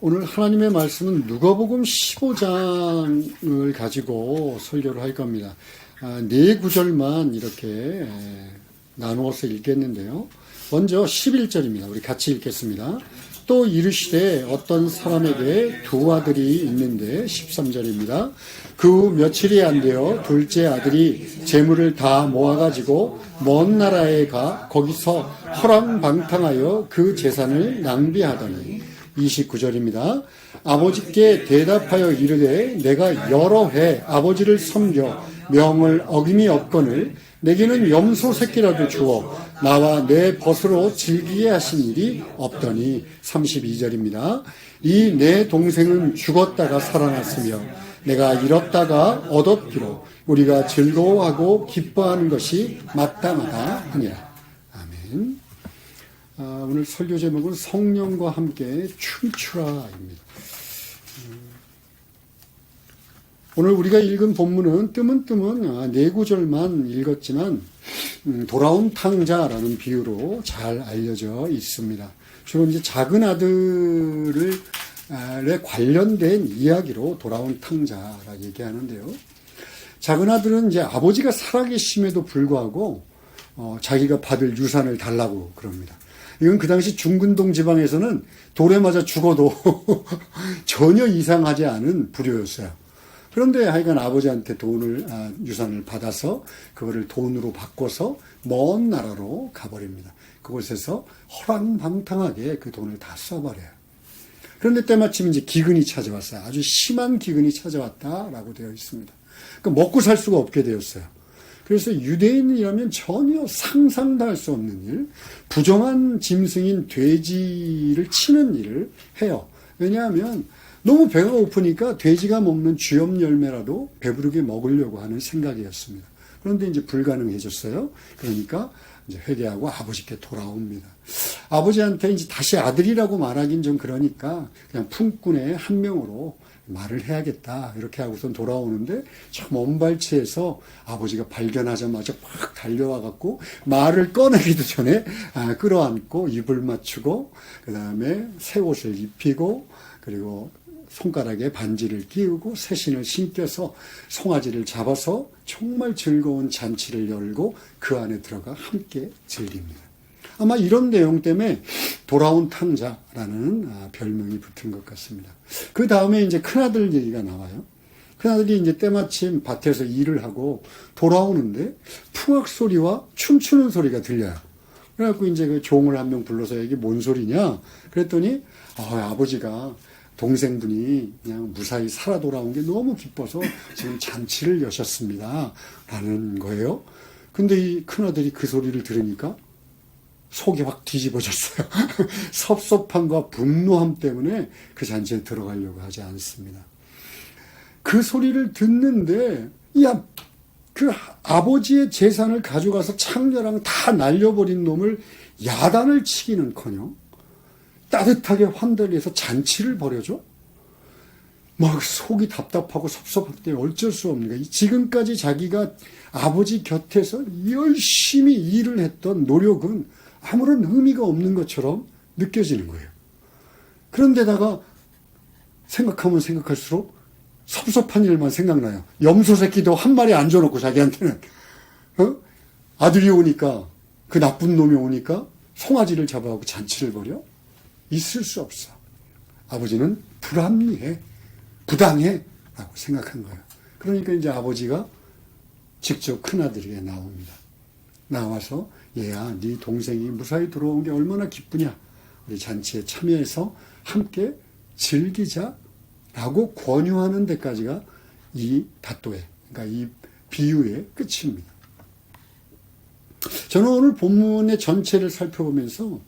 오늘 하나님의 말씀은 누가복음 15장을 가지고 설교를 할 겁니다. 네 구절만 이렇게 나누어서 읽겠는데요. 먼저 11절입니다. 우리 같이 읽겠습니다. 또 이르시되 어떤 사람에게 두 아들이 있는데 13절입니다. 그 후 며칠이 안 되어 둘째 아들이 재물을 다 모아가지고 먼 나라에 가 거기서 허랑방탕하여 그 재산을 낭비하더니 29절입니다. 아버지께 대답하여 이르되 내가 여러 해 아버지를 섬겨 명을 어김이 없거늘 내게는 염소 새끼라도 주어 나와 내 벗으로 즐기게 하신 일이 없더니 32절입니다. 이 내 동생은 죽었다가 살아났으며 내가 잃었다가 얻었기로 우리가 즐거워하고 기뻐하는 것이 마땅하다 하니라. 아멘. 오늘 설교 제목은 성령과 함께 춤추라입니다. 오늘 우리가 읽은 본문은 뜨문뜨문 네 구절만 읽었지만 돌아온 탕자라는 비유로 잘 알려져 있습니다. 주로 이제 작은 아들에 관련된 이야기로 돌아온 탕자라고 얘기하는데요. 작은 아들은 이제 아버지가 살아계심에도 불구하고 자기가 받을 유산을 달라고 그럽니다. 이건 그 당시 중근동 지방에서는 돌에 맞아 죽어도 전혀 이상하지 않은 불효였어요. 그런데 하여간 아버지한테 유산을 받아서 그거를 돈으로 바꿔서 먼 나라로 가버립니다. 그곳에서 허랑방탕하게 그 돈을 다 써버려요. 그런데 때마침 이제 기근이 찾아왔어요. 아주 심한 기근이 찾아왔다라고 되어 있습니다. 그러니까 먹고 살 수가 없게 되었어요. 그래서 유대인이라면 전혀 상상도 할 수 없는 일, 부정한 짐승인 돼지를 치는 일을 해요. 왜냐하면 너무 배가 고프니까 돼지가 먹는 쥐염 열매라도 배부르게 먹으려고 하는 생각이었습니다. 그런데 이제 불가능해졌어요. 그러니까 이제 회개하고 아버지께 돌아옵니다. 아버지한테 이제 다시 아들이라고 말하긴 좀 그러니까 그냥 품꾼의 한 명으로 말을 해야겠다 이렇게 하고선 돌아오는데 참 언발치에서 아버지가 발견하자마자 막 달려와 갖고 말을 꺼내기도 전에 끌어안고 입을 맞추고 그 다음에 새 옷을 입히고 그리고 손가락에 반지를 끼우고 새신을 신겨서 송아지를 잡아서 정말 즐거운 잔치를 열고 그 안에 들어가 함께 즐깁니다. 아마 이런 내용 때문에 돌아온 탕자라는 별명이 붙은 것 같습니다. 그 다음에 이제 큰아들 얘기가 나와요. 큰아들이 이제 때마침 밭에서 일을 하고 돌아오는데 풍악 소리와 춤추는 소리가 들려요. 그래갖고 이제 그 종을 한 명 불러서 이게 뭔 소리냐? 그랬더니 아버지가 동생분이 그냥 무사히 살아 돌아온 게 너무 기뻐서 지금 잔치를 여셨습니다. 라는 거예요. 근데 이 큰아들이 그 소리를 들으니까 속이 확 뒤집어졌어요. 섭섭함과 분노함 때문에 그 잔치에 들어가려고 하지 않습니다. 그 소리를 듣는데, 그 아버지의 재산을 가져가서 창녀랑 다 날려버린 놈을 야단을 치기는커녕 따뜻하게 환대를 해서 잔치를 벌여줘? 막 속이 답답하고 섭섭한데 어쩔 수 없는 거야. 지금까지 자기가 아버지 곁에서 열심히 일을 했던 노력은 아무런 의미가 없는 것처럼 느껴지는 거예요. 그런데다가 생각하면 생각할수록 섭섭한 일만 생각나요. 염소 새끼도 한 마리 안 줘놓고 자기한테는 아들이 오니까 그 나쁜 놈이 오니까 송아지를 잡아가고 잔치를 벌여? 있을 수 없어. 아버지는 불합리해, 부당해 라고 생각한 거예요. 그러니까 이제 아버지가 직접 큰아들에게 나옵니다. 나와서 얘야, 네 동생이 무사히 들어온 게 얼마나 기쁘냐. 우리 잔치에 참여해서 함께 즐기자라고 권유하는 데까지가 이 다또의, 그러니까 이 비유의 끝입니다. 저는 오늘 본문의 전체를 살펴보면서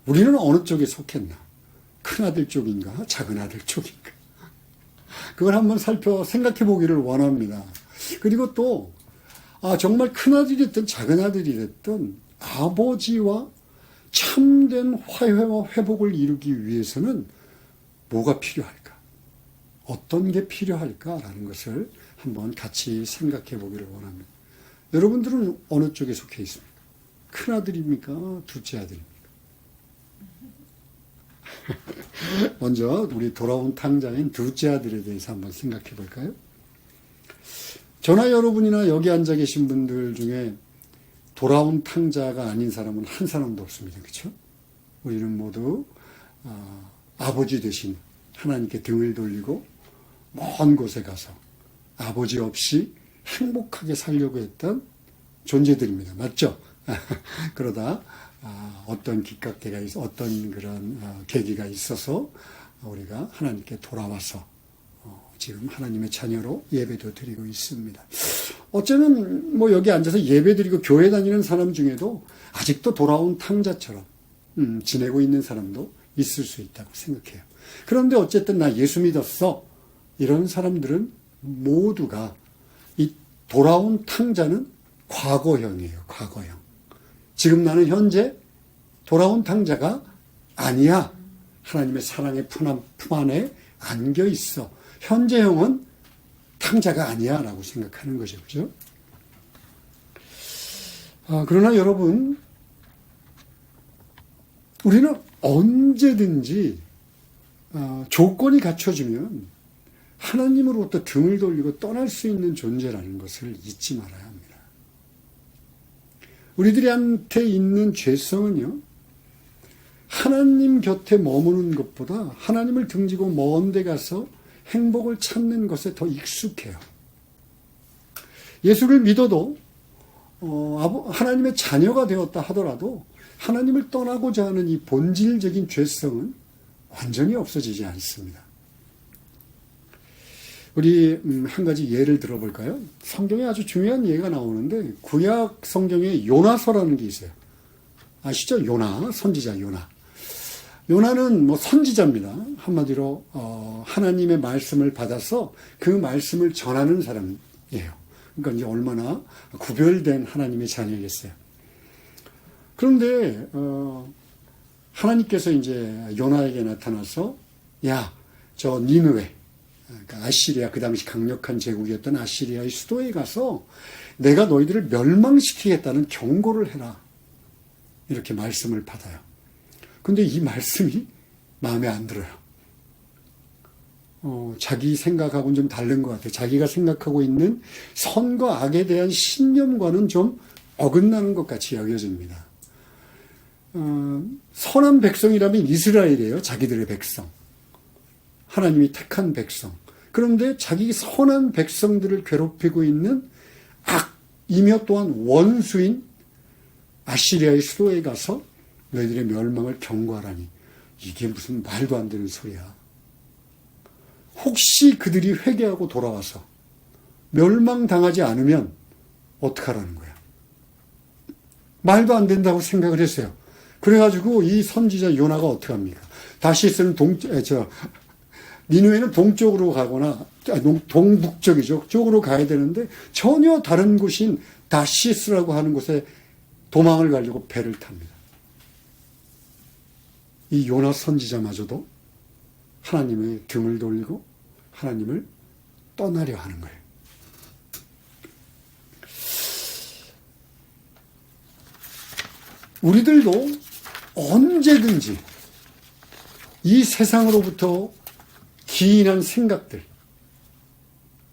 우리는 어느 쪽에 속했나? 큰아들 쪽인가? 작은아들 쪽인가? 그걸 한번 생각해 보기를 원합니다. 그리고 또 정말 큰아들이 됐든 작은아들이 됐든 아버지와 참된 화해와 회복을 이루기 위해서는 뭐가 필요할까? 어떤 게 필요할까라는 것을 한번 같이 생각해 보기를 원합니다. 여러분들은 어느 쪽에 속해 있습니까? 큰아들입니까? 둘째 아들입니까? 먼저 우리 돌아온 탕자인 둘째 아들에 대해서 한번 생각해 볼까요? 저나 여러분이나 여기 앉아 계신 분들 중에 돌아온 탕자가 아닌 사람은 한 사람도 없습니다. 그렇죠? 우리는 모두 아버지 대신 하나님께 등을 돌리고 먼 곳에 가서 아버지 없이 행복하게 살려고 했던 존재들입니다. 맞죠? 그러다 어떤 기각대가 있어, 어떤 그런 계기가 있어서 우리가 하나님께 돌아와서 지금 하나님의 자녀로 예배도 드리고 있습니다. 어쩌면 뭐 여기 앉아서 예배 드리고 교회 다니는 사람 중에도 아직도 돌아온 탕자처럼 지내고 있는 사람도 있을 수 있다고 생각해요. 그런데 어쨌든 나 예수 믿었어. 이런 사람들은 모두가 이 돌아온 탕자는 과거형이에요. 과거형. 지금 나는 현재 돌아온 탕자가 아니야. 하나님의 사랑의 품 안에 안겨 있어. 현재형은 탕자가 아니야 라고 생각하는 거죠. 그죠? 그러나 여러분, 우리는 언제든지 조건이 갖춰지면 하나님으로부터 등을 돌리고 떠날 수 있는 존재라는 것을 잊지 말아야 합니다. 우리들한테 있는 죄성은요, 하나님 곁에 머무는 것보다 하나님을 등지고 먼 데 가서 행복을 찾는 것에 더 익숙해요. 예수를 믿어도 하나님의 자녀가 되었다 하더라도 하나님을 떠나고자 하는 이 본질적인 죄성은 완전히 없어지지 않습니다. 우리 한 가지 예를 들어볼까요? 성경에 아주 중요한 예가 나오는데 구약 성경에 요나서라는 게 있어요. 아시죠? 요나, 선지자 요나. 요나는 뭐 선지자입니다. 한마디로 하나님의 말씀을 받아서 그 말씀을 전하는 사람이에요. 그러니까 이제 얼마나 구별된 하나님의 자녀겠어요. 그런데 하나님께서 이제 요나에게 나타나서 야, 저 니느웨, 그러니까 아시리아, 그 당시 강력한 제국이었던 아시리아의 수도에 가서 내가 너희들을 멸망시키겠다는 경고를 해라. 이렇게 말씀을 받아요. 근데 이 말씀이 마음에 안 들어요. 자기 생각하고는 좀 다른 것 같아요. 자기가 생각하고 있는 선과 악에 대한 신념과는 좀 어긋나는 것 같이 여겨집니다. 선한 백성이라면 이스라엘이에요. 자기들의 백성. 하나님이 택한 백성. 그런데 자기 선한 백성들을 괴롭히고 있는 악이며 또한 원수인 아시리아의 수도에 가서 너희들의 멸망을 경고하라니 이게 무슨 말도 안 되는 소리야. 혹시 그들이 회개하고 돌아와서 멸망당하지 않으면 어떡하라는 거야. 말도 안 된다고 생각을 했어요. 그래가지고 이 선지자 요나가 어떡합니까? 다시스는 니느웨는 동쪽으로 가거나 동북쪽이죠. 쪽으로 가야 되는데 전혀 다른 곳인 다시스라고 하는 곳에 도망을 가려고 배를 탑니다. 이 요나 선지자마저도 하나님의 등을 돌리고 하나님을 떠나려 하는 거예요. 우리들도 언제든지 이 세상으로부터 기인한 생각들,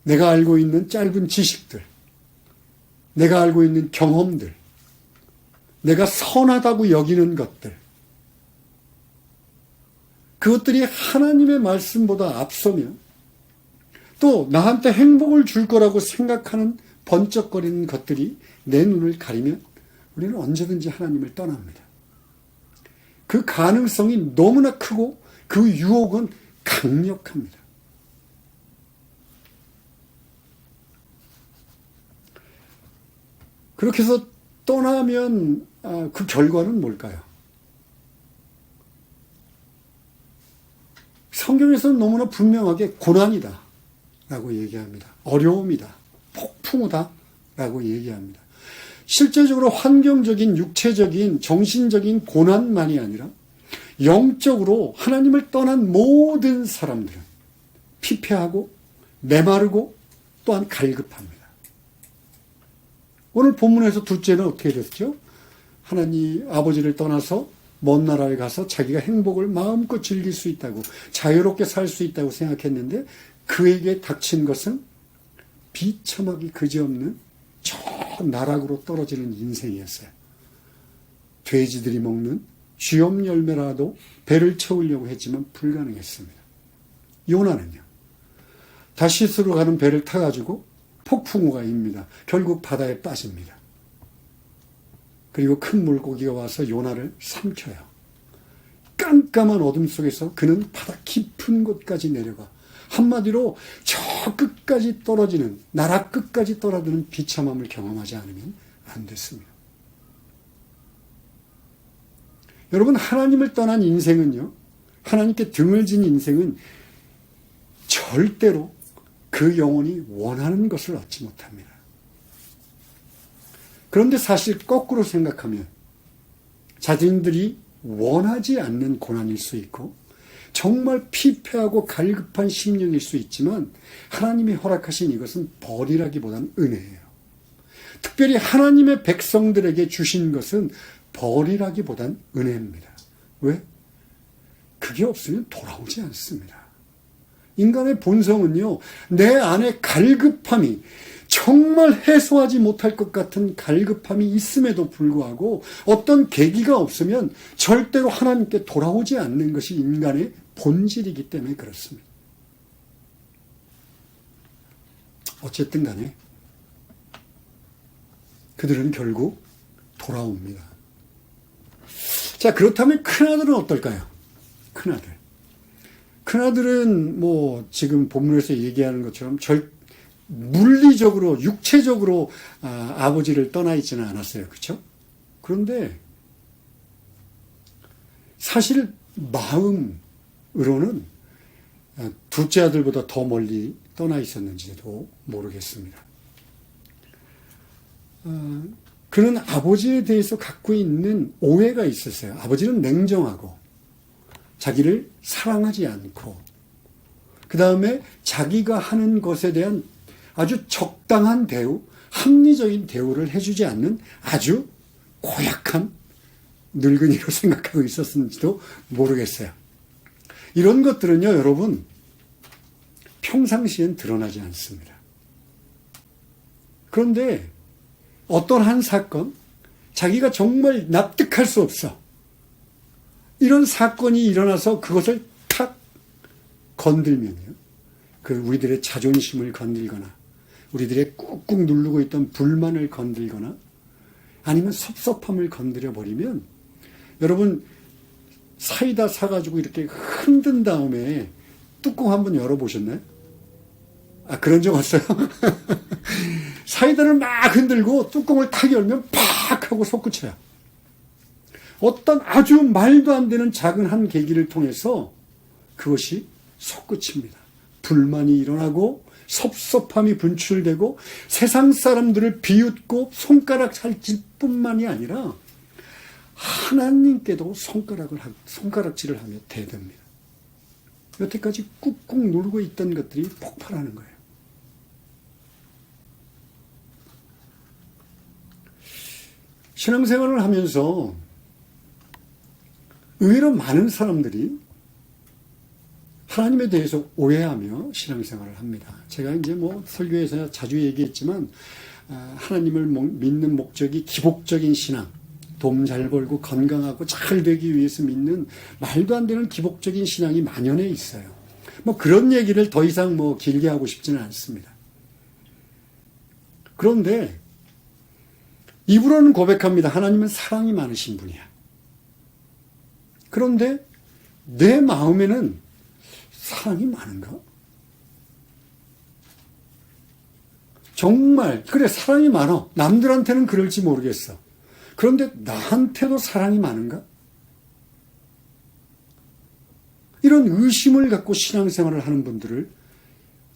내가 알고 있는 짧은 지식들, 내가 알고 있는 경험들, 내가 선하다고 여기는 것들, 그것들이 하나님의 말씀보다 앞서면 또 나한테 행복을 줄 거라고 생각하는 번쩍거리는 것들이 내 눈을 가리면 우리는 언제든지 하나님을 떠납니다. 그 가능성이 너무나 크고 그 유혹은 강력합니다. 그렇게 해서 떠나면 그 결과는 뭘까요? 성경에서는 너무나 분명하게 고난이다 라고 얘기합니다. 어려움이다. 폭풍우다 라고 얘기합니다. 실제적으로 환경적인, 육체적인, 정신적인 고난만이 아니라 영적으로 하나님을 떠난 모든 사람들은 피폐하고 메마르고 또한 갈급합니다. 오늘 본문에서 둘째는 어떻게 됐죠? 하나님 아버지를 떠나서 먼 나라에 가서 자기가 행복을 마음껏 즐길 수 있다고, 자유롭게 살 수 있다고 생각했는데 그에게 닥친 것은 비참하기 그지없는 저 나락으로 떨어지는 인생이었어요. 돼지들이 먹는 쥐엄 열매라도 배를 채우려고 했지만 불가능했습니다. 요나는요, 다시스로 가는 배를 타가지고 폭풍우가 입니다. 결국 바다에 빠집니다. 그리고 큰 물고기가 와서 요나를 삼켜요. 깜깜한 어둠 속에서 그는 바다 깊은 곳까지 내려가 한마디로 저 끝까지 떨어지는, 나락 끝까지 떨어지는 비참함을 경험하지 않으면 안 됐습니다. 여러분, 하나님을 떠난 인생은요, 하나님께 등을 진 인생은 절대로 그 영혼이 원하는 것을 얻지 못합니다. 그런데 사실 거꾸로 생각하면 자신들이 원하지 않는 고난일 수 있고 정말 피폐하고 갈급한 심령일 수 있지만 하나님이 허락하신 이것은 벌이라기보다는 은혜예요. 특별히 하나님의 백성들에게 주신 것은 벌이라기보다는 은혜입니다. 왜? 그게 없으면 돌아오지 않습니다. 인간의 본성은요, 내 안에 갈급함이, 정말 해소하지 못할 것 같은 갈급함이 있음에도 불구하고 어떤 계기가 없으면 절대로 하나님께 돌아오지 않는 것이 인간의 본질이기 때문에 그렇습니다. 어쨌든 간에 그들은 결국 돌아옵니다. 자, 그렇다면 큰아들은 어떨까요? 큰아들은 뭐 지금 본문에서 얘기하는 것처럼 물리적으로, 육체적으로 아버지를 떠나 있지는 않았어요. 그렇죠? 그런데 사실 마음으로는 둘째 아들보다 더 멀리 떠나 있었는지도 모르겠습니다. 그는 아버지에 대해서 갖고 있는 오해가 있었어요. 아버지는 냉정하고 자기를 사랑하지 않고 그 다음에 자기가 하는 것에 대한 아주 적당한 대우, 합리적인 대우를 해주지 않는 아주 고약한 늙은이로 생각하고 있었는지도 모르겠어요. 이런 것들은요, 여러분, 평상시엔 드러나지 않습니다. 그런데 어떤 한 사건, 자기가 정말 납득할 수 없어. 이런 사건이 일어나서 그것을 탁 건들면요, 우리들의 자존심을 건들거나 우리들의 꾹꾹 누르고 있던 불만을 건들거나 아니면 섭섭함을 건드려 버리면, 여러분, 사이다 사가지고 이렇게 흔든 다음에 뚜껑 한번 열어보셨나요? 그런 적 없어요? 사이다를 막 흔들고 뚜껑을 탁 열면 팍 하고 솟구쳐요. 어떤 아주 말도 안 되는 작은 한 계기를 통해서 그것이 솟구칩니다. 불만이 일어나고 섭섭함이 분출되고 세상 사람들을 비웃고 손가락질할 뿐만이 아니라 하나님께도 손가락질을 하며 대듭니다. 여태까지 꾹꾹 누르고 있던 것들이 폭발하는 거예요. 신앙생활을 하면서 의외로 많은 사람들이 하나님에 대해서 오해하며 신앙생활을 합니다. 제가 이제 설교에서 자주 얘기했지만, 하나님을 믿는 목적이 기복적인 신앙, 돈 잘 벌고 건강하고 잘 되기 위해서 믿는 말도 안 되는 기복적인 신앙이 만연해 있어요. 그런 얘기를 더 이상 길게 하고 싶지는 않습니다. 그런데 입으로는 고백합니다. 하나님은 사랑이 많으신 분이야. 그런데 내 마음에는 사랑이 많은가? 정말 그래, 사랑이 많아. 남들한테는 그럴지 모르겠어. 그런데 나한테도 사랑이 많은가? 이런 의심을 갖고 신앙생활을 하는 분들을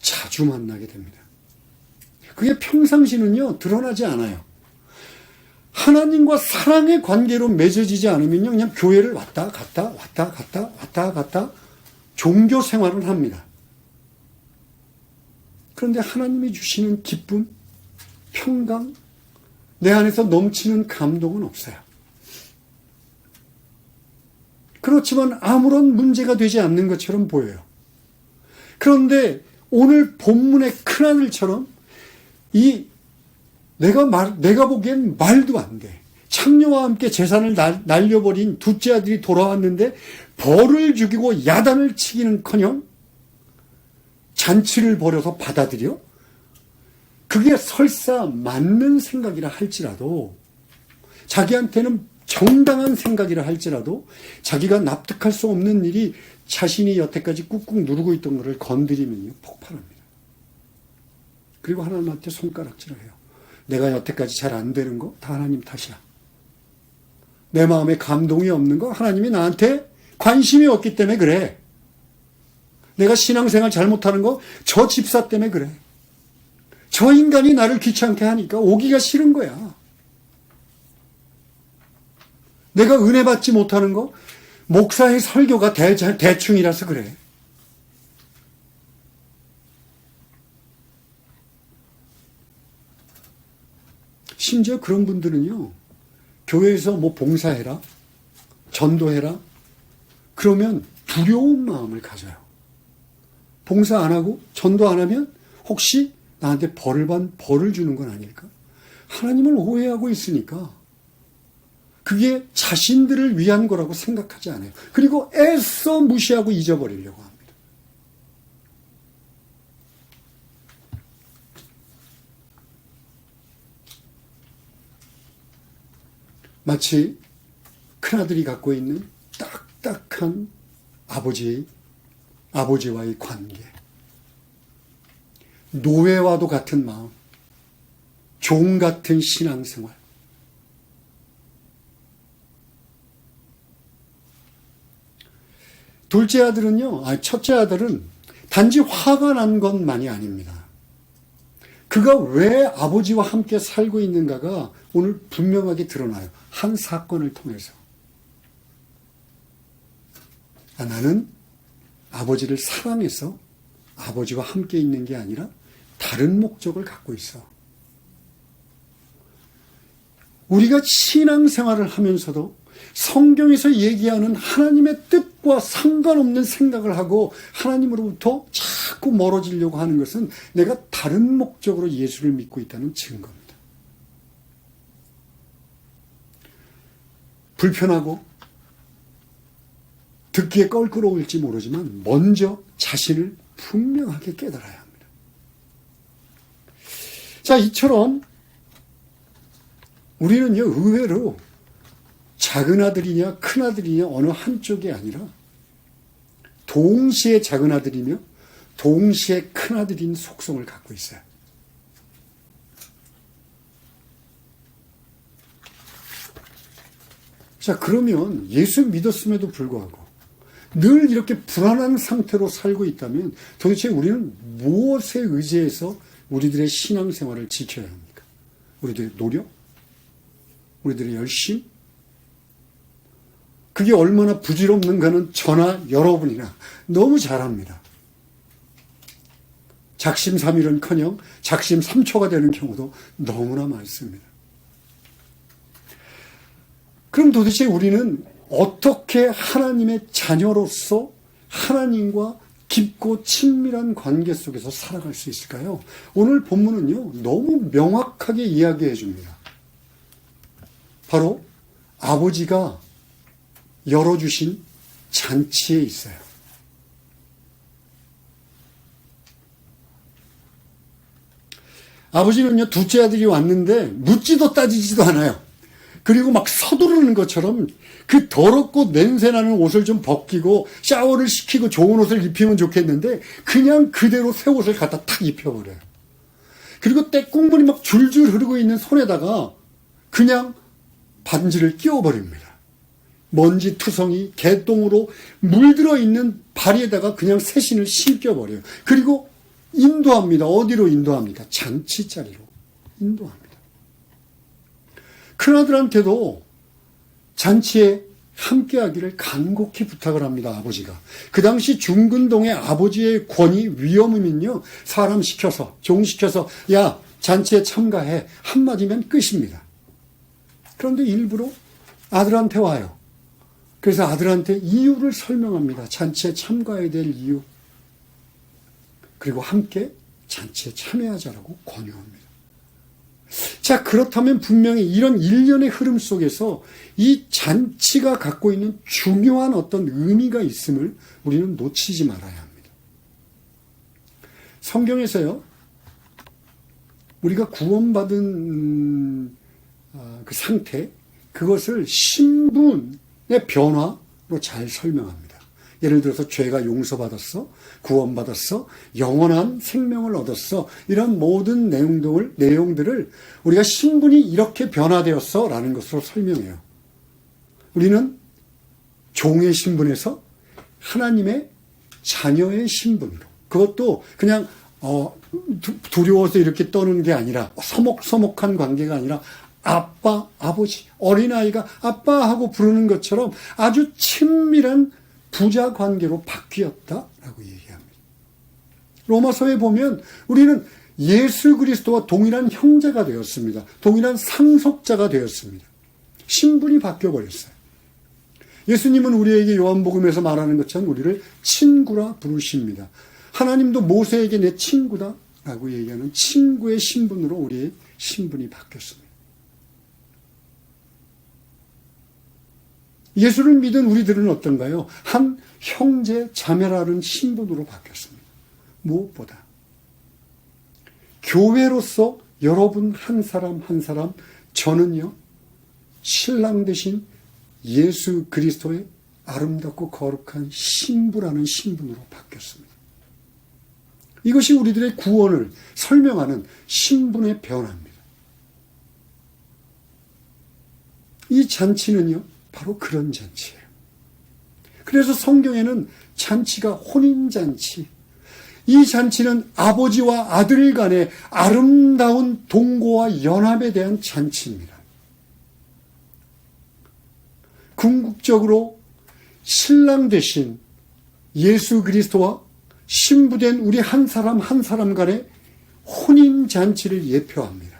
자주 만나게 됩니다. 그게 평상시는요, 드러나지 않아요. 하나님과 사랑의 관계로 맺어지지 않으면요, 그냥 교회를 왔다 갔다 종교 생활을 합니다. 그런데 하나님이 주시는 기쁨, 평강, 내 안에서 넘치는 감동은 없어요. 그렇지만 아무런 문제가 되지 않는 것처럼 보여요. 그런데 오늘 본문의 큰아들처럼 내가 보기엔 말도 안 돼. 창녀와 함께 재산을 날려버린 둘째 아들이 돌아왔는데 벌을 죽이고 야단을 치기는커녕 잔치를 벌여서 받아들여? 그게 설사 맞는 생각이라 할지라도, 자기한테는 정당한 생각이라 할지라도 자기가 납득할 수 없는 일이 자신이 여태까지 꾹꾹 누르고 있던 것을 건드리면요 폭발합니다. 그리고 하나님한테 손가락질을 해요. 내가 여태까지 잘 안 되는 거 다 하나님 탓이야. 내 마음에 감동이 없는 거 하나님이 나한테 관심이 없기 때문에 그래. 내가 신앙생활 잘못하는 거 저 집사 때문에 그래. 저 인간이 나를 귀찮게 하니까 오기가 싫은 거야. 내가 은혜 받지 못하는 거 목사의 설교가 대충이라서 그래. 심지어 그런 분들은요, 교회에서 뭐 봉사해라, 전도해라, 그러면 두려운 마음을 가져요. 봉사 안 하고 전도 안 하면 혹시 나한테 벌을 주는 건 아닐까? 하나님을 오해하고 있으니까 그게 자신들을 위한 거라고 생각하지 않아요. 그리고 애써 무시하고 잊어버리려고 합니다. 마치 큰아들이 갖고 있는 딱딱한 아버지와의 관계, 노예와도 같은 마음, 종 같은 신앙생활. 첫째 아들은 단지 화가 난 것만이 아닙니다. 그가 왜 아버지와 함께 살고 있는가가 오늘 분명하게 드러나요. 한 사건을 통해서. 나는 아버지를 사랑해서 아버지와 함께 있는 게 아니라 다른 목적을 갖고 있어. 우리가 신앙생활을 하면서도 성경에서 얘기하는 하나님의 뜻과 상관없는 생각을 하고 하나님으로부터 자꾸 멀어지려고 하는 것은 내가 다른 목적으로 예수를 믿고 있다는 증거입니다. 불편하고 듣기에 껄끄러울지 모르지만 먼저 자신을 분명하게 깨달아야 합니다. 자, 이처럼 우리는요, 의외로 작은 아들이냐 큰 아들이냐 어느 한쪽이 아니라 동시에 작은 아들이며 동시에 큰 아들인 속성을 갖고 있어요. 자, 그러면 예수 믿었음에도 불구하고 늘 이렇게 불안한 상태로 살고 있다면 도대체 우리는 무엇에 의지해서 우리들의 신앙생활을 지켜야 합니까? 우리들의 노력? 우리들의 열심? 그게 얼마나 부질없는가는 저나 여러분이나 너무 잘 압니다. 작심삼일은커녕 작심삼초가 되는 경우도 너무나 많습니다. 그럼 도대체 우리는 어떻게 하나님의 자녀로서 하나님과 깊고 친밀한 관계 속에서 살아갈 수 있을까요? 오늘 본문은요, 너무 명확하게 이야기해 줍니다. 바로 아버지가 열어주신 잔치에 있어요. 아버지는요, 둘째 아들이 왔는데 묻지도 따지지도 않아요. 그리고 막 서두르는 것처럼 그 더럽고 냄새나는 옷을 좀 벗기고 샤워를 시키고 좋은 옷을 입히면 좋겠는데 그냥 그대로 새 옷을 갖다 탁 입혀버려요. 그리고 때국물이 막 줄줄 흐르고 있는 손에다가 그냥 반지를 끼워버립니다. 먼지 투성이 개똥으로 물들어 있는 발에다가 그냥 새신을 신겨버려요. 그리고 인도합니다. 어디로 인도합니까? 잔치자리로 인도합니다. 큰아들한테도 잔치에 함께하기를 간곡히 부탁을 합니다. 아버지가. 그 당시 중근동의 아버지의 권위 위엄이면요, 사람 시켜서 종 시켜서 야 잔치에 참가해 한마디면 끝입니다. 그런데 일부러 아들한테 와요. 그래서 아들한테 이유를 설명합니다. 잔치에 참가해야 될 이유. 그리고 함께 잔치에 참여하자라고 권유합니다. 자, 그렇다면 분명히 이런 일련의 흐름 속에서 이 잔치가 갖고 있는 중요한 어떤 의미가 있음을 우리는 놓치지 말아야 합니다. 성경에서요, 우리가 구원받은 그 상태, 그것을 신분의 변화로 잘 설명합니다. 예를 들어서 죄가 용서받았어, 구원받았어, 영원한 생명을 얻었어, 이런 모든 내용들을 우리가 신분이 이렇게 변화되었어 라는 것으로 설명해요. 우리는 종의 신분에서 하나님의 자녀의 신분으로, 그것도 그냥 두려워서 이렇게 떠는 게 아니라, 서먹서먹한 관계가 아니라 아빠, 아버지, 어린아이가 아빠하고 부르는 것처럼 아주 친밀한 부자 관계로 바뀌었다라고 얘기합니다. 로마서에 보면 우리는 예수 그리스도와 동일한 형제가 되었습니다. 동일한 상속자가 되었습니다. 신분이 바뀌어버렸어요. 예수님은 우리에게 요한복음에서 말하는 것처럼 우리를 친구라 부르십니다. 하나님도 모세에게 내 친구다 라고 얘기하는 친구의 신분으로 우리의 신분이 바뀌었습니다. 예수를 믿은 우리들은 어떤가요? 한 형제 자매라는 신분으로 바뀌었습니다. 무엇보다 교회로서 여러분 한 사람 한 사람, 저는요 신랑 되신 예수 그리스도의 아름답고 거룩한 신부라는 신분으로 바뀌었습니다. 이것이 우리들의 구원을 설명하는 신분의 변화입니다. 이 잔치는요 바로 그런 잔치예요. 그래서 성경에는 잔치가 혼인잔치, 이 잔치는 아버지와 아들 간의 아름다운 동거와 연합에 대한 잔치입니다. 궁극적으로 신랑 되신 예수 그리스도와 신부된 우리 한 사람 한 사람 간의 혼인잔치를 예표합니다.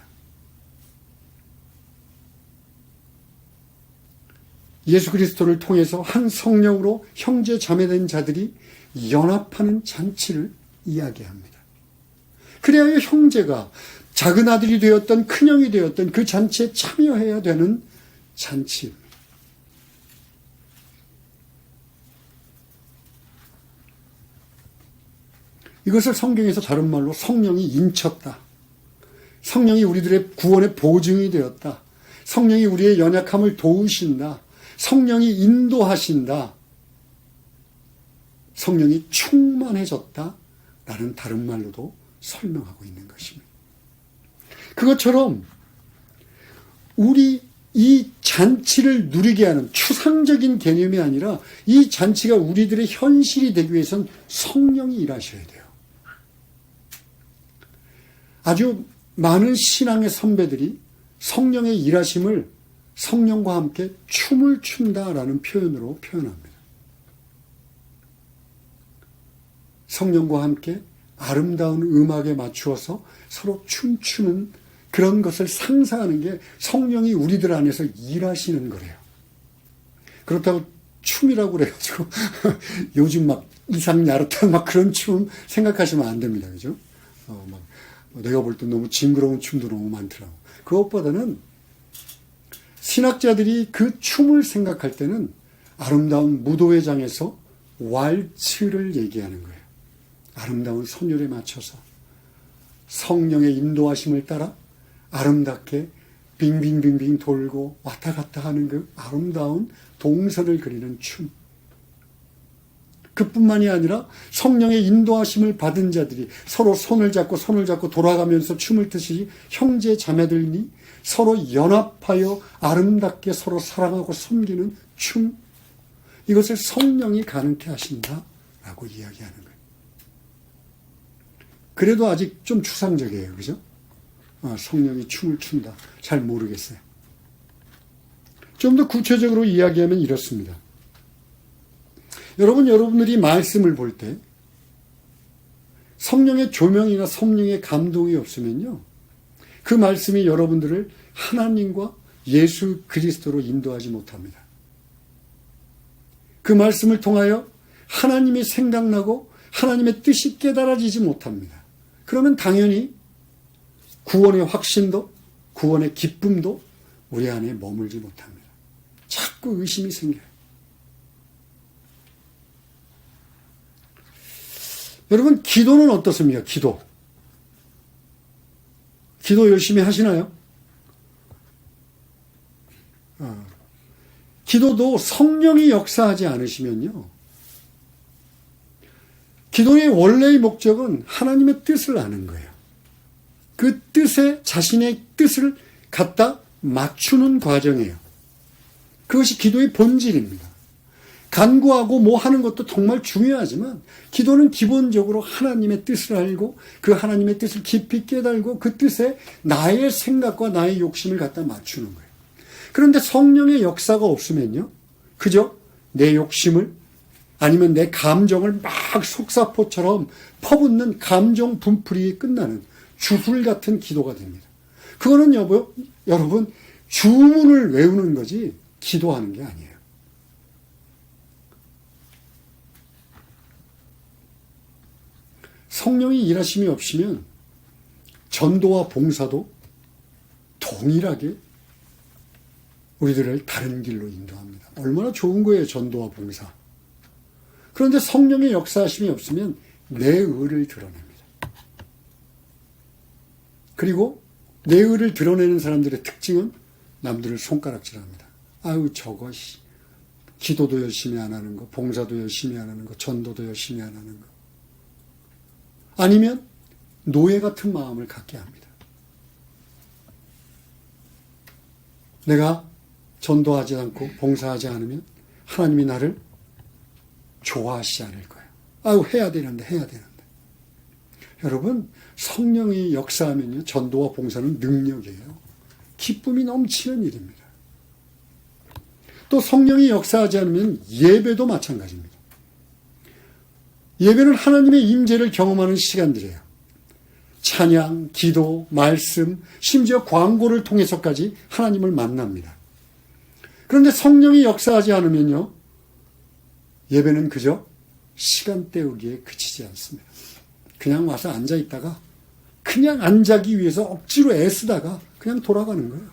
예수 그리스도를 통해서 한 성령으로 형제 자매된 자들이 연합하는 잔치를 이야기합니다. 그래야 형제가 작은 아들이 되었던 큰형이 되었던 그 잔치에 참여해야 되는 잔치입니다. 이것을 성경에서 다른 말로 성령이 인쳤다. 성령이 우리들의 구원의 보증이 되었다. 성령이 우리의 연약함을 도우신다. 성령이 인도하신다. 성령이 충만해졌다. 라는 다른 말로도 설명하고 있는 것입니다. 그것처럼 우리 이 잔치를 누리게 하는 추상적인 개념이 아니라 이 잔치가 우리들의 현실이 되기 위해서는 성령이 일하셔야 돼요. 아주 많은 신앙의 선배들이 성령의 일하심을 성령과 함께 춤을 춘다라는 표현으로 표현합니다. 성령과 함께 아름다운 음악에 맞추어서 서로 춤추는 그런 것을 상상하는 게 성령이 우리들 안에서 일하시는 거래요. 그렇다고 춤이라고 그래가지고 요즘 막 이상야릇한 막 그런 춤 생각하시면 안 됩니다. 그죠? 막 내가 볼 때 너무 징그러운 춤도 너무 많더라고. 그것보다는 신학자들이 그 춤을 생각할 때는 아름다운 무도회장에서 왈츠를 얘기하는 거예요. 아름다운 선율에 맞춰서 성령의 인도하심을 따라 아름답게 빙빙빙빙 돌고 왔다 갔다 하는 그 아름다운 동선을 그리는 춤. 그뿐만이 아니라 성령의 인도하심을 받은 자들이 서로 손을 잡고 돌아가면서 춤을 추듯이 형제 자매들이 서로 연합하여 아름답게 서로 사랑하고 섬기는 춤. 이것을 성령이 가능케 하신다라고 이야기하는 거예요. 그래도 아직 좀 추상적이에요. 그죠? 성령이 춤을 춘다. 잘 모르겠어요. 좀 더 구체적으로 이야기하면 이렇습니다. 여러분들이 말씀을 볼 때 성령의 조명이나 성령의 감동이 없으면요, 그 말씀이 여러분들을 하나님과 예수 그리스도로 인도하지 못합니다. 그 말씀을 통하여 하나님이 생각나고 하나님의 뜻이 깨달아지지 못합니다. 그러면 당연히 구원의 확신도 구원의 기쁨도 우리 안에 머물지 못합니다. 자꾸 의심이 생겨요. 여러분, 기도는 어떻습니까? 기도 열심히 하시나요? 기도도 성령이 역사하지 않으시면요, 기도의 원래의 목적은 하나님의 뜻을 아는 거예요. 그 뜻에 자신의 뜻을 갖다 맞추는 과정이에요. 그것이 기도의 본질입니다. 간구하고 뭐 하는 것도 정말 중요하지만 기도는 기본적으로 하나님의 뜻을 알고 그 하나님의 뜻을 깊이 깨달고 그 뜻에 나의 생각과 나의 욕심을 갖다 맞추는 거예요. 그런데 성령의 역사가 없으면요, 그저 내 욕심을 아니면 내 감정을 막 속사포처럼 퍼붓는 감정 분풀이 끝나는 주술 같은 기도가 됩니다. 그거는 여러분 주문을 외우는 거지 기도하는 게 아니에요. 성령이 일하심이 없으면 전도와 봉사도 동일하게 우리들을 다른 길로 인도합니다. 얼마나 좋은 거예요, 전도와 봉사. 그런데 성령의 역사하심이 없으면 내 의를 드러냅니다. 그리고 내 의를 드러내는 사람들의 특징은 남들을 손가락질합니다. 아유, 저거 기도도 열심히 안 하는 거, 봉사도 열심히 안 하는 거, 전도도 열심히 안 하는 거. 아니면 노예 같은 마음을 갖게 합니다. 내가 전도하지 않고 봉사하지 않으면 하나님이 나를 좋아하시지 않을 거예요. 아유, 해야 되는데. 여러분, 성령이 역사하면요, 전도와 봉사는 능력이에요. 기쁨이 넘치는 일입니다. 또 성령이 역사하지 않으면 예배도 마찬가지입니다. 예배는 하나님의 임재를 경험하는 시간들이에요. 찬양, 기도, 말씀, 심지어 광고를 통해서까지 하나님을 만납니다. 그런데 성령이 역사하지 않으면요, 예배는 그저 시간 때우기에 그치지 않습니다. 그냥 와서 앉아있다가 그냥 앉아기 위해서 억지로 애쓰다가 그냥 돌아가는 거예요.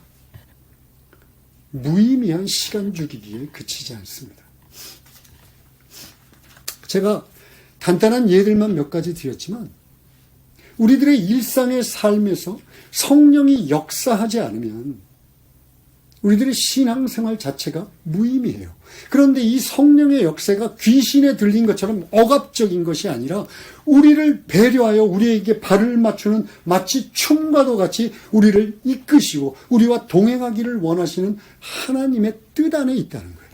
무의미한 시간 죽이기에 그치지 않습니다. 제가 간단한 예들만 몇 가지 드렸지만 우리들의 일상의 삶에서 성령이 역사하지 않으면 우리들의 신앙생활 자체가 무의미해요. 그런데 이 성령의 역사가 귀신에 들린 것처럼 억압적인 것이 아니라 우리를 배려하여 우리에게 발을 맞추는 마치 춤과도 같이 우리를 이끄시고 우리와 동행하기를 원하시는 하나님의 뜻 안에 있다는 거예요.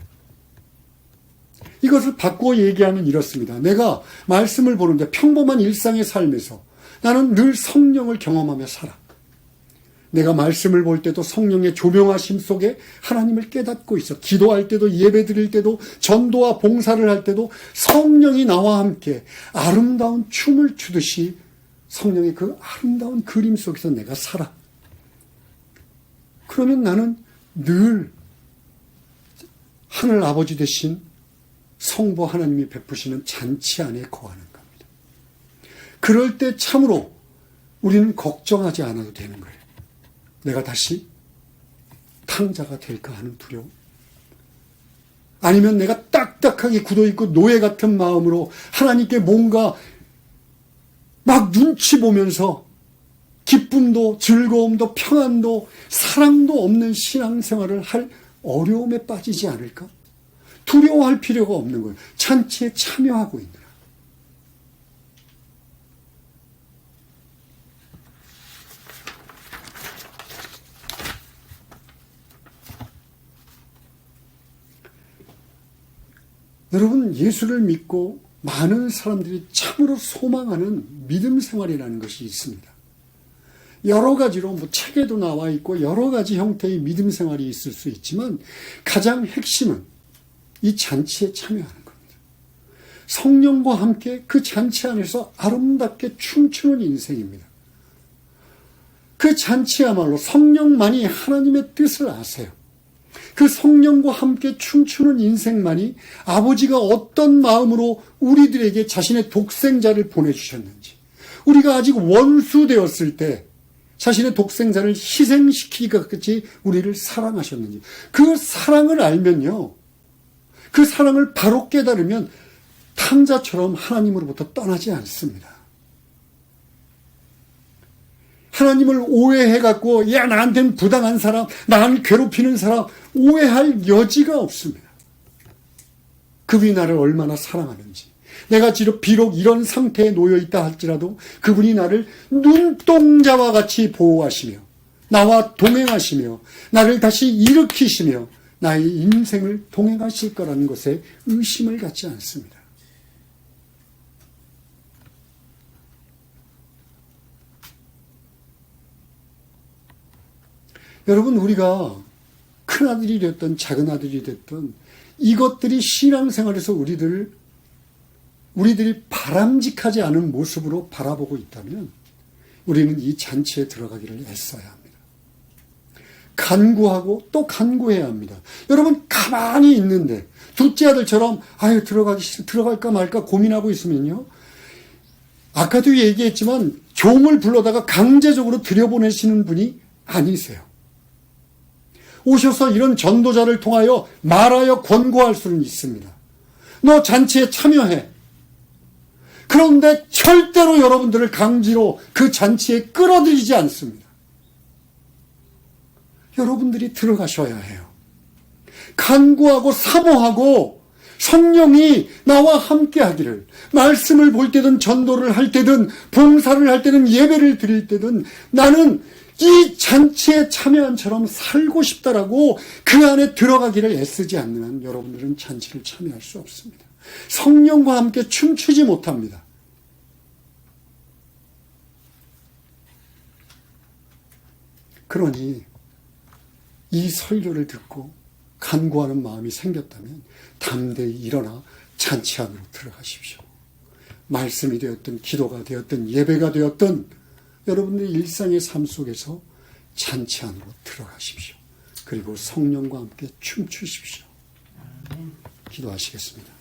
이것을 바꾸어 얘기하면 이렇습니다. 내가 말씀을 보는데 평범한 일상의 삶에서 나는 늘 성령을 경험하며 살아. 내가 말씀을 볼 때도 성령의 조명하심 속에 하나님을 깨닫고 있어. 기도할 때도 예배 드릴 때도 전도와 봉사를 할 때도 성령이 나와 함께 아름다운 춤을 추듯이 성령의 그 아름다운 그림 속에서 내가 살아. 그러면 나는 늘 하늘 아버지 되신 성부 하나님이 베푸시는 잔치 안에 거하는 겁니다. 그럴 때 참으로 우리는 걱정하지 않아도 되는 거예요. 내가 다시 탕자가 될까 하는 두려움. 아니면 내가 딱딱하게 굳어있고 노예 같은 마음으로 하나님께 뭔가 막 눈치 보면서 기쁨도 즐거움도 평안도 사랑도 없는 신앙생활을 할 어려움에 빠지지 않을까? 두려워할 필요가 없는 거예요. 잔치에 참여하고 있느라. 여러분, 예수를 믿고 많은 사람들이 참으로 소망하는 믿음 생활이라는 것이 있습니다. 여러 가지로 책에도 나와 있고 여러 가지 형태의 믿음 생활이 있을 수 있지만 가장 핵심은 이 잔치에 참여하는 겁니다. 성령과 함께 그 잔치 안에서 아름답게 춤추는 인생입니다. 그 잔치야말로 성령만이 하나님의 뜻을 아세요. 그 성령과 함께 춤추는 인생만이 아버지가 어떤 마음으로 우리들에게 자신의 독생자를 보내주셨는지, 우리가 아직 원수 되었을 때 자신의 독생자를 희생시키기가 같이 우리를 사랑하셨는지, 그 사랑을 알면요, 그 사랑을 바로 깨달으면 탕자처럼 하나님으로부터 떠나지 않습니다. 하나님을 오해해갖고, 야, 나한테는 부당한 사람, 나를 괴롭히는 사람, 오해할 여지가 없습니다. 그분이 나를 얼마나 사랑하는지, 내가 비록 이런 상태에 놓여있다 할지라도 그분이 나를 눈동자와 같이 보호하시며, 나와 동행하시며, 나를 다시 일으키시며, 나의 인생을 동행하실 거라는 것에 의심을 갖지 않습니다. 여러분, 우리가 큰아들이 됐든 작은아들이 됐든 이것들이 신앙생활에서 우리들이 바람직하지 않은 모습으로 바라보고 있다면 우리는 이 잔치에 들어가기를 애써야 합니다. 간구하고 또 간구해야 합니다. 여러분, 가만히 있는데 둘째 아들처럼 들어갈까 말까 고민하고 있으면요, 아까도 얘기했지만 종을 불러다가 강제적으로 들여보내시는 분이 아니세요. 오셔서 이런 전도자를 통하여 말하여 권고할 수는 있습니다. 너 잔치에 참여해. 그런데 절대로 여러분들을 강제로 그 잔치에 끌어들이지 않습니다. 여러분들이 들어가셔야 해요. 간구하고 사모하고 성령이 나와 함께 하기를, 말씀을 볼 때든 전도를 할 때든 봉사를 할 때든 예배를 드릴 때든 나는 이 잔치에 참여한처럼 살고 싶다라고 그 안에 들어가기를 애쓰지 않으면 여러분들은 잔치를 참여할 수 없습니다. 성령과 함께 춤추지 못합니다. 그러니 이 설교를 듣고 간구하는 마음이 생겼다면 담대히 일어나 잔치 안으로 들어가십시오. 말씀이 되었든 기도가 되었든 예배가 되었든 여러분들의 일상의 삶 속에서 잔치 안으로 들어가십시오. 그리고 성령과 함께 춤추십시오. 기도하시겠습니다.